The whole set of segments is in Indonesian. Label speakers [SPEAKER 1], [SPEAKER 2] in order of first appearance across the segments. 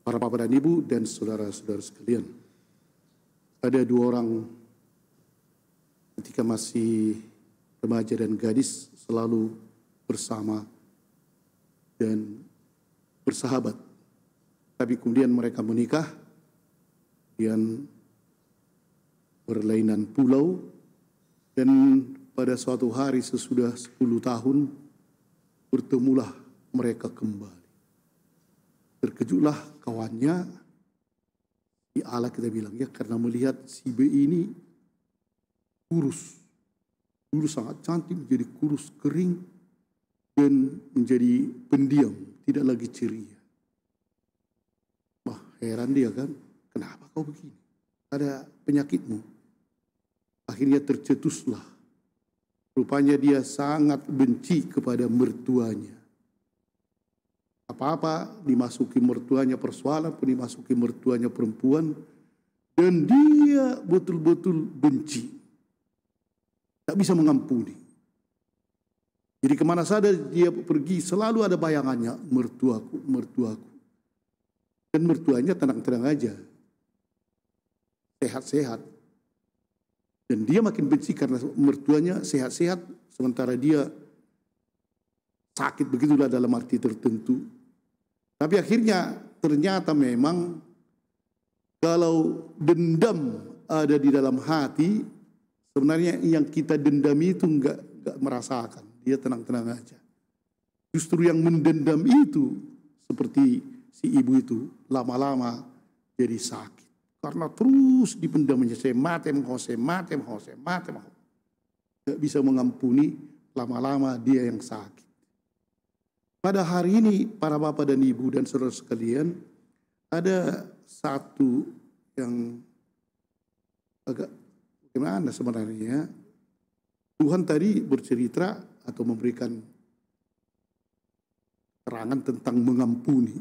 [SPEAKER 1] para bapak dan ibu dan saudara-saudara sekalian. Ada dua orang ketika masih remaja dan gadis selalu bersama dan bersahabat. Tapi kemudian mereka menikah, kemudian berlainan pulau, dan pada suatu hari sesudah 10 tahun bertemulah mereka kembali. Terkejutlah kawannya, si Allah kita bilang ya, karena melihat si B ini kurus. Dulu sangat cantik menjadi kurus kering dan menjadi pendiam, tidak lagi ceria. Wah, heran dia kan, kenapa kau begini? Ada penyakitmu. Akhirnya tercetuslah. Rupanya dia sangat benci kepada mertuanya. Apa-apa dimasuki mertuanya persoalan pun dimasuki mertuanya perempuan. Dan dia betul-betul benci. Tak bisa mengampuni. Jadi kemana saja dia pergi selalu ada bayangannya, mertuaku, mertuaku. Dan mertuanya tenang-tenang aja. Sehat-sehat. Dan dia makin benci karena mertuanya sehat-sehat. Sementara dia sakit, begitulah dalam arti tertentu. Tapi akhirnya ternyata memang kalau dendam ada di dalam hati, sebenarnya yang kita dendam itu enggak merasakan. Dia tenang-tenang aja. Justru yang mendendam itu seperti si ibu itu lama-lama jadi sakit. Karena terus dipendamnya, saya mati. Enggak bisa mengampuni, lama-lama dia yang sakit. Pada hari ini para bapak dan ibu dan saudara sekalian, ada satu yang agak bagaimana sebenarnya. Tuhan tadi bercerita atau memberikan terangan tentang mengampuni.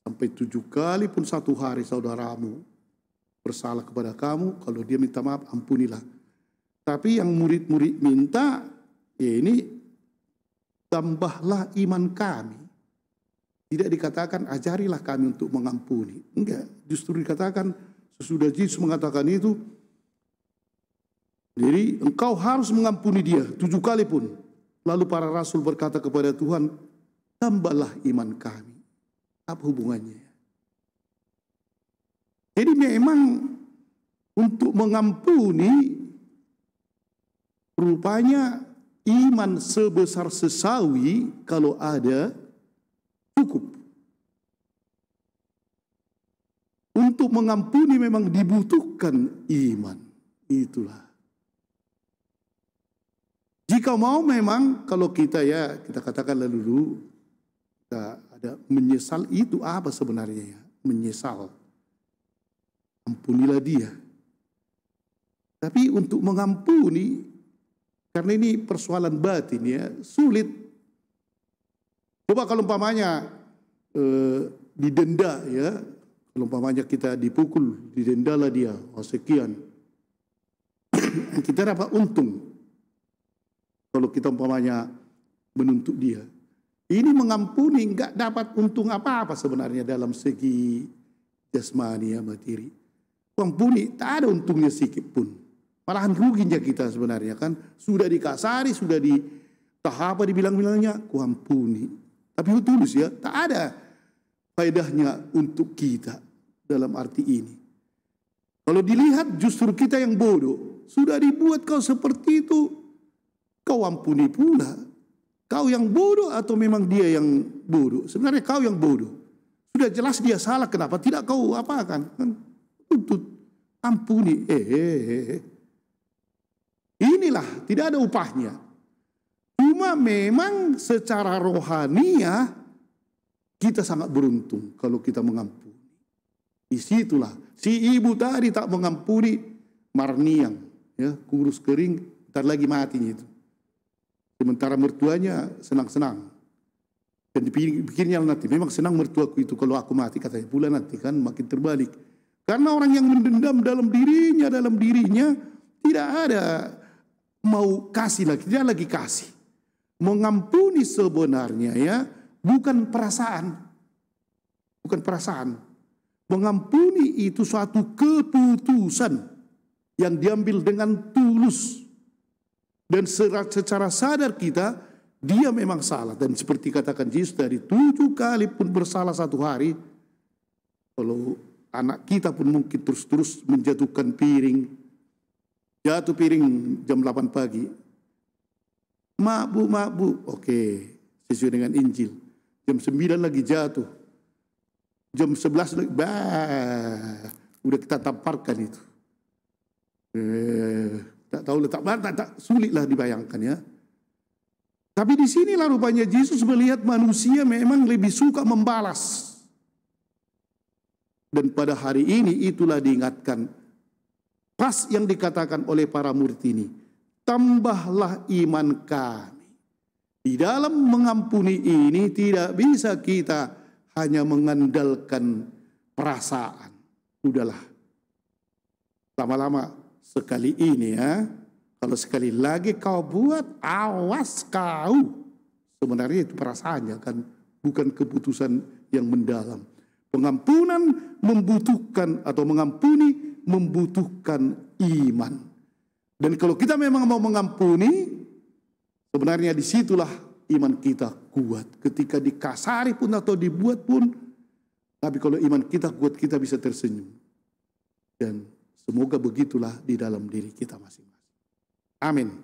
[SPEAKER 1] Sampai 7 kali pun satu hari saudaramu bersalah kepada kamu, kalau dia minta maaf, ampunilah. Tapi yang murid-murid minta, ya ini tambahlah iman kami. Tidak dikatakan ajarilah kami untuk mengampuni. Enggak, justru dikatakan sesudah Yesus mengatakan itu, jadi engkau harus mengampuni dia 7 kali pun. Lalu para rasul berkata kepada Tuhan, tambahlah iman kami. Apa hubungannya? Jadi memang untuk mengampuni rupanya iman sebesar sesawi kalau ada cukup. Untuk mengampuni memang dibutuhkan iman. Itulah. Jika mau memang kalau kita katakan dulu kita ada menyesal, itu apa sebenarnya ya? Menyesal. Ampunilah dia. Tapi untuk mengampuni, karena ini persoalan batin ya, sulit. Coba kalau umpamanya didenda ya, kalau umpamanya kita dipukul, didendalah dia, oh sekian. Kita dapat untung. Kalau kita umpamanya menuntut dia. Ini mengampuni enggak dapat untung apa-apa sebenarnya dalam segi jasmani ya, materi. Mengampuni tak ada untungnya sedikit pun. Malahan ruginya kita sebenarnya kan. Sudah dikasari, sudah di tahap dibilang-bilangnya, ku ampuni. Tapi tulus ya, tak ada faedahnya untuk kita dalam arti ini. Kalau dilihat justru kita yang bodoh. Sudah dibuat kau seperti itu, kau ampuni pula. Kau yang bodoh atau memang dia yang bodoh? Sebenarnya kau yang bodoh. Sudah jelas dia salah, kenapa tidak kau apakan? Tuntut, ampuni. Inilah, tidak ada upahnya. Cuma memang secara rohania kita sangat beruntung kalau kita mengampuni. Disitulah si ibu tadi tak mengampuni, marniang, ya, kurus kering, ntar lagi matinya itu. Sementara mertuanya senang-senang. Dan dipikirnya nanti, memang senang mertuaku itu kalau aku mati, katanya pula nanti kan makin terbalik. Karena orang yang mendendam dalam dirinya tidak ada mau kasih lagi, tidak lagi kasih. Mengampuni sebenarnya ya bukan perasaan. bukan perasaan. Mengampuni itu suatu keputusan yang diambil dengan tulus. Dan secara sadar kita, dia memang salah. Dan seperti katakan Yesus, dari 7 kali pun bersalah satu hari, kalau anak kita pun mungkin terus-terus menjatuhkan piring, jatuh piring jam 8 pagi. Mak bu, oke, sesuai dengan Injil. Jam 9 lagi jatuh. Jam 11 lagi, udah kita tamparkan itu. Tak tahu letak mana, tak sulit lah dibayangkan ya. Tapi di sinilah rupanya Yesus melihat manusia memang lebih suka membalas. Dan pada hari ini itulah diingatkan, pas yang dikatakan oleh para murid ini, tambahlah iman kami. Di dalam mengampuni ini tidak bisa kita hanya mengandalkan perasaan. Udahlah, lama-lama sekali ini ya, kalau sekali lagi kau buat, awas kau. Sebenarnya itu perasaannya kan, bukan keputusan yang mendalam. Pengampunan membutuhkan atau mengampuni membutuhkan iman. Dan kalau kita memang mau mengampuni, sebenarnya disitulah iman kita kuat. Ketika dikasari pun atau dibuat pun, tapi kalau iman kita kuat, kita bisa tersenyum. Dan semoga begitulah di dalam diri kita masing-masing. Amin.